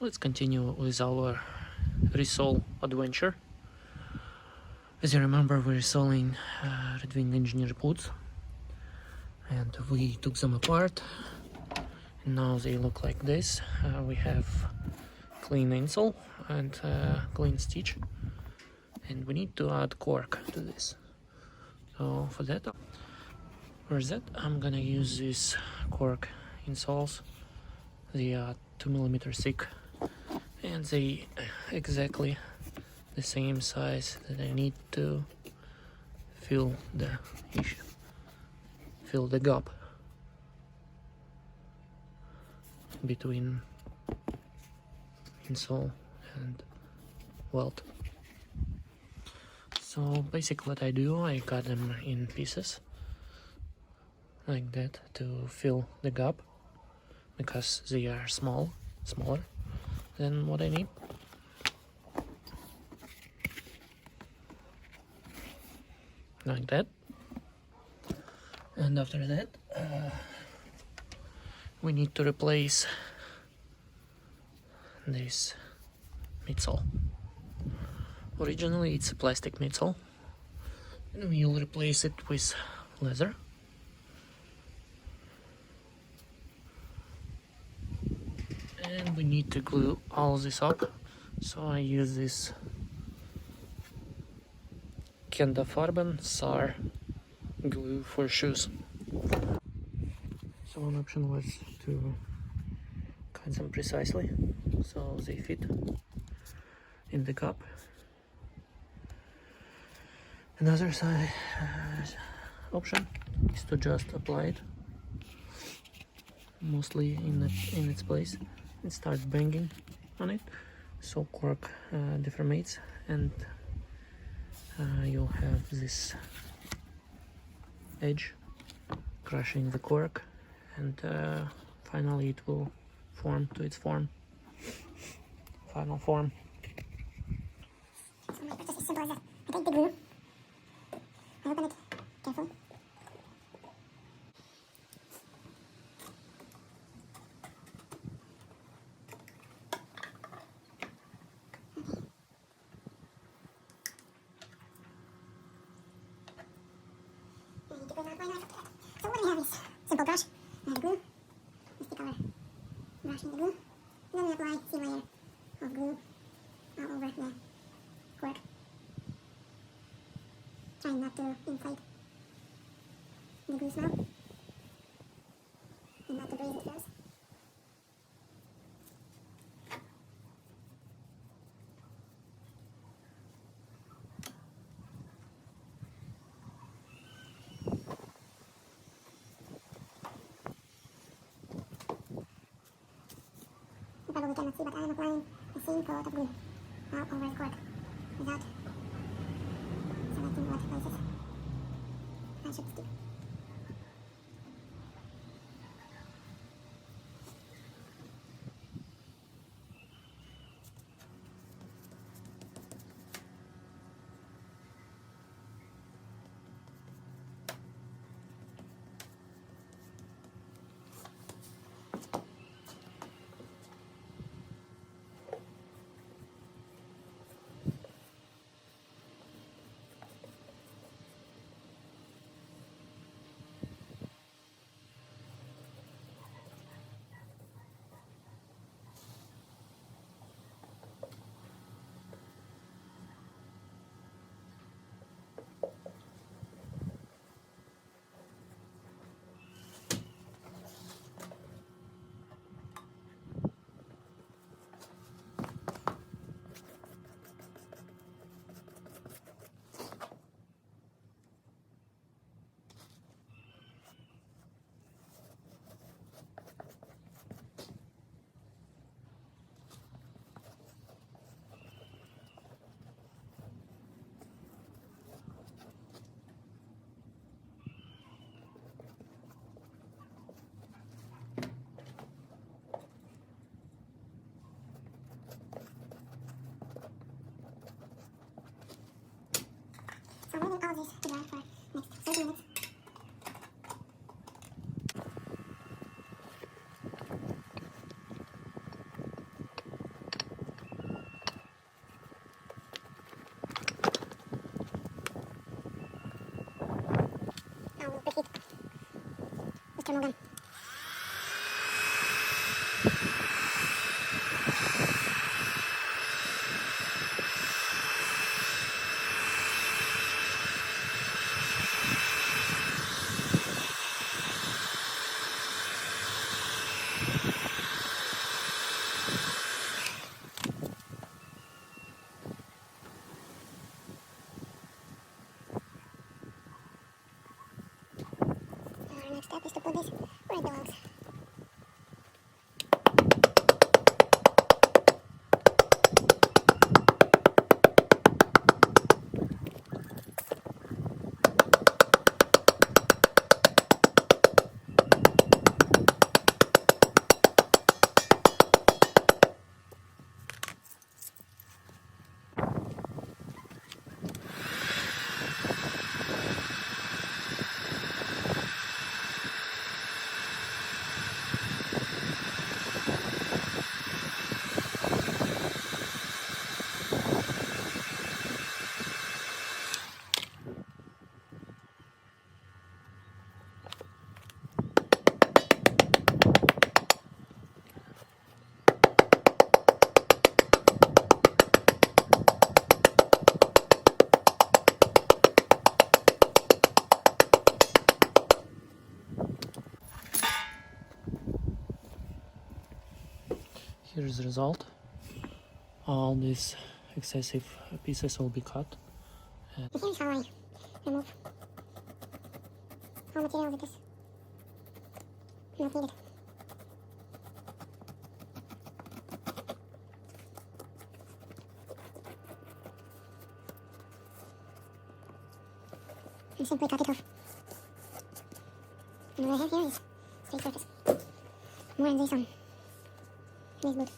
let's continue with our Resole adventure. As you remember, we're resoling Red Wing engineer boots, and we took them apart, and now they look like this. We have clean insole and clean stitch, and we need to add cork to this. So for that, I'm gonna use these cork insoles. They are 2mm thick, and they exactly the same size that I need to fill the gap between insole and welt. So basically what I do, I cut them in pieces like that to fill the gap, because they are smaller than what I need. Like that. And after that, we need to replace this midsole. Originally it's a plastic midsole, and we'll replace it with leather. And we need to glue all this up, so I use this Kendafarben SAR glue for shoes. So one option was to cut them precisely so they fit in the cup. Another side option is to just apply it mostly in its place and start banging on it, so cork deformates, and you'll have this edge crushing the cork, and finally it will form to its final form. So my process is simple as that. I take the glue, I open it carefully. So what we have is simple brush, glue. We stick our brush in the glue, and then we apply a thin layer of glue all over the cork. Trying not to inflate the glue smell and not to breathe it first. You probably cannot see, but I am applying the same coat of glue all over the cork without selecting what places I should stick. So I'm leaving all this to dry for next 30 minutes. step is to put this where it belongs. Here's the result. All these excessive pieces will be cut. Here's how I remove all material that is not needed. And simply cut it off. And what I have here is straight surface. More than this on this boot.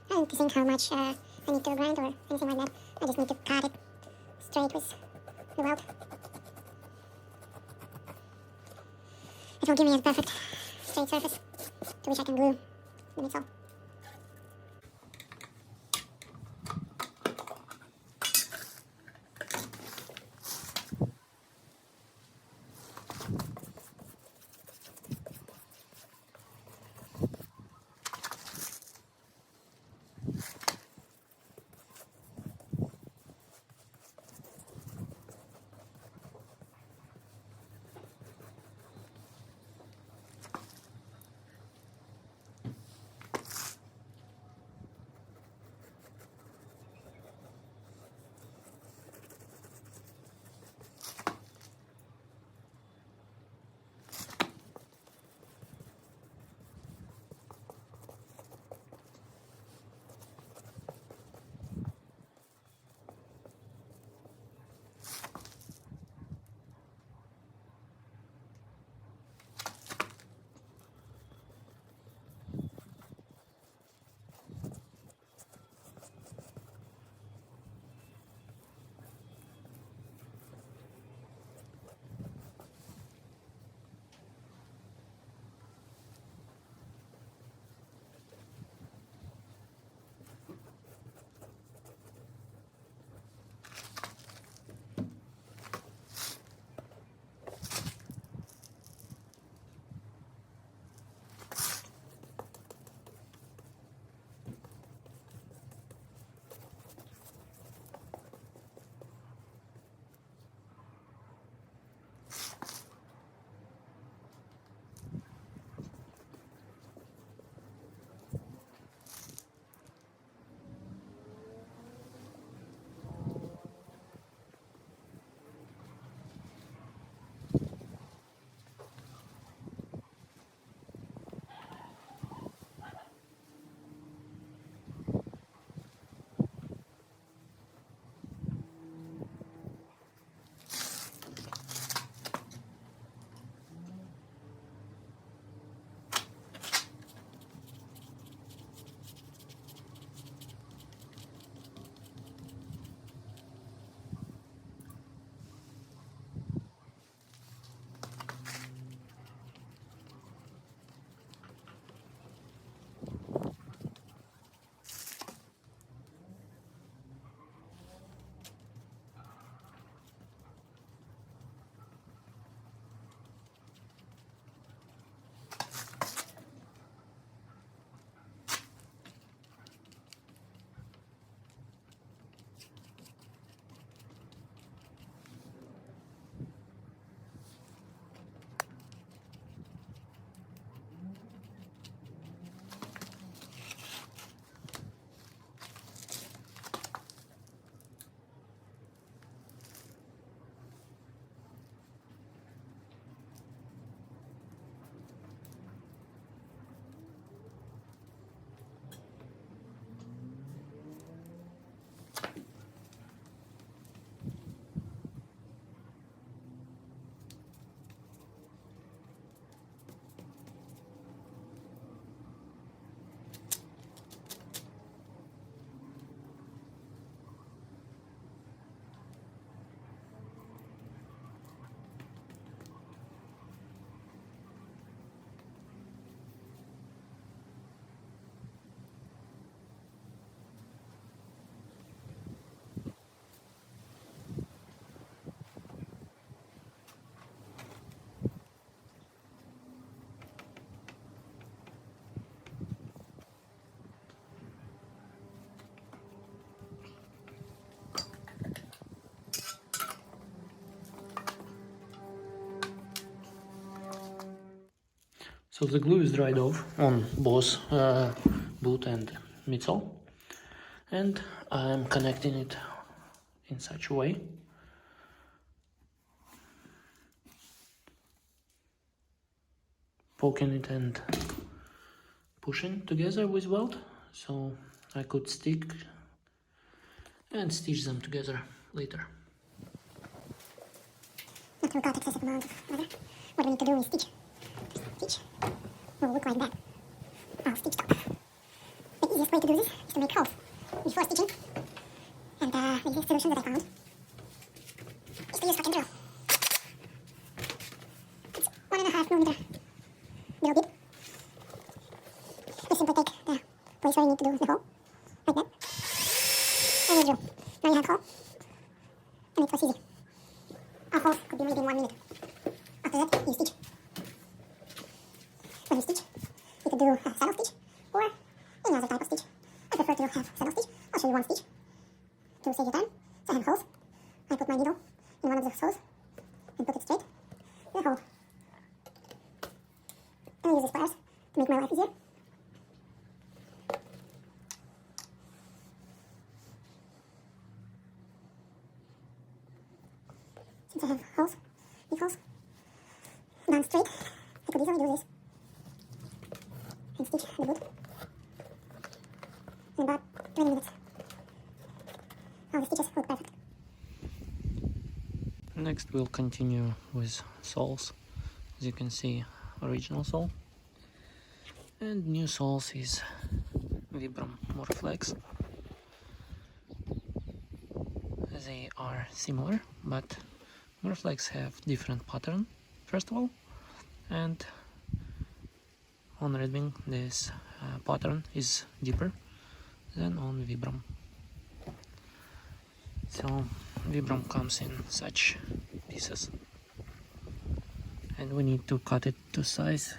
I don't think how much I need to grind or anything like that. I just need to cut it straight with the weld. It will give me a perfect straight surface to which I can glue the midsole. So the glue is dried off on both boot and midsole, and I'm connecting it in such a way. Poking it and pushing together with weld, so I could stick and stitch them together later. After we got excessive amount of leather, what we need to do is stitch. Stitch will look like that. All stitched up. The easiest way to do this is to make holes before stitching. And the easiest solution that I found is to use fucking drill. It's 1.5mm drill bit. You simply take the place where you need to do the hole, like that. And you drill. Now you have a hole, and it was easy. Our holes could be maybe in 1 minute. After that, you stitch. When you stitch, you could do a saddle stitch or any other type of stitch. I prefer to have saddle stitch. I'll show you one stitch to save your time. So I have holes. I put my needle in one of those holes and put it straight in the hole. And I use these pliers to make my life easier. Since I have holes, big holes, done straight, I could easily do this and stitch the boot in about 20 minutes. All the stitches look perfect. Next we'll continue with soles. As you can see, original sole and new soles is Vibram Morflex. They are similar, but Morflex have different pattern first of all, and on Red Wing this pattern is deeper than on Vibram. So Vibram comes in such pieces, and we need to cut it to size.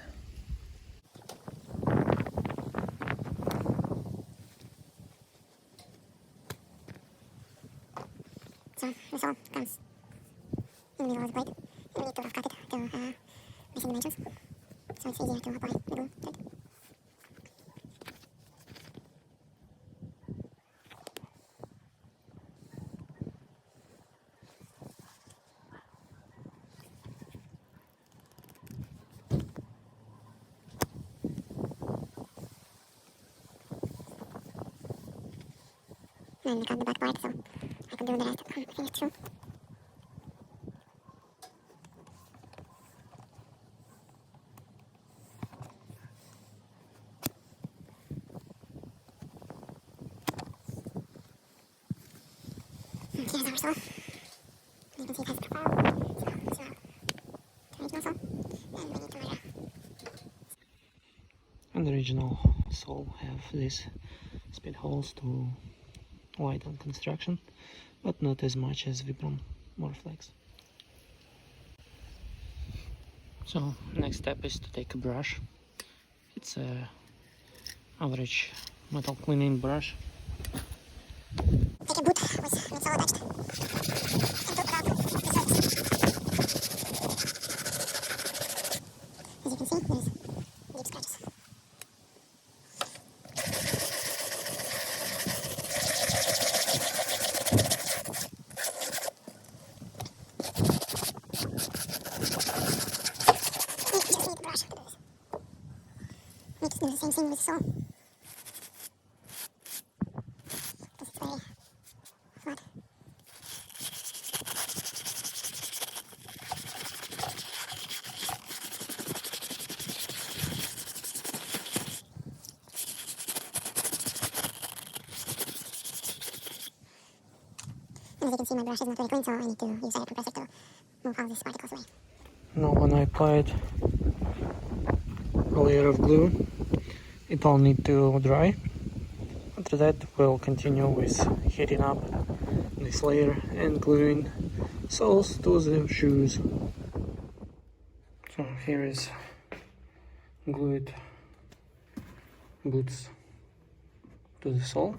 So Resole comes in the middle of the blade, and we need to rough cut it to missing dimensions, so it's easier to apply the glue to it. And I got the back part, so I can do the rest on the finished shoe. And here's our sole. You can see it has a profile. So, the original sole. And we need to measure. And the original sole have these speed holes to widen construction, but not as much as Vibram Morflex. So next step is to take a brush. It's a average metal cleaning brush. Take a boot with Midsole attached. And put it out the surface. As you can see, there's deep scratches. You just need a brush to do this. Need to do the same thing with sole. Because it's very flat. And as you can see, my brush is not very clean, so I need to use a compressor to move all these particles away. Now when I applied a layer of glue, it all need to dry. After that we'll continue with heating up this layer and gluing soles to the shoes. So here is glued boots to the sole.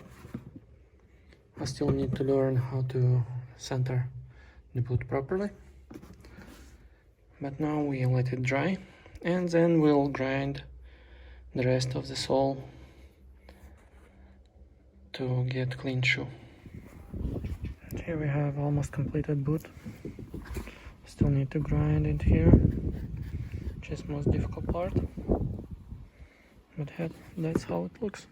I still need to learn how to center the boot properly, but now we let it dry and then we'll grind the rest of the sole to get clean shoe. And here we have almost completed boot. Still need to grind it here, which is most difficult part, but that's how it looks.